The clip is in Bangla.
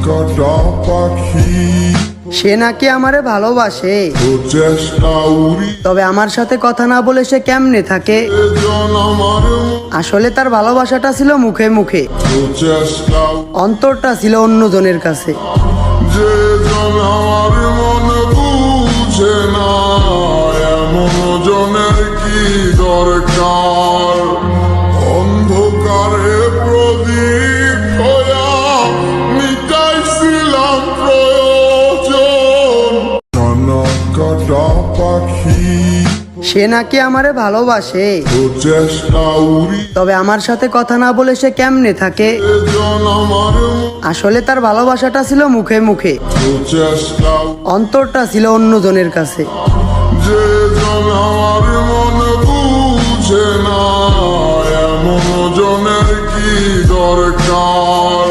কাটা পাখি সে নাকি আমারে ভালোবাসে, চেষ্টা উড়ি তবে আমার সাথে কথা না বলে সে কেমনে থাকে? জন আমার আসলে তার ভালোবাসাটা ছিল মুখে মুখে, চেষ্টা অন্তরটা ছিল অন্যজনের কাছে। যে জন আমার মন বুঝে না এমন জনের কি দরকার। অন্ধকারে প্রদীপ হইয়া মিটাইছিলাম প্রয়োজন। কাটা পাখি সে নাকি আমারে ভালোবাসে, চেষ্টা উড়ি তবে আমার সাথে কথা না বলে সে কেমনে থাকে? জন আমার আসলে তার ভালোবাসাটা ছিল মুখে মুখে, চেষ্টা অন্তরটা ছিল অন্যজনের কাছে। যে জন আমার মন বুঝে না এমন জনের কি দরকার।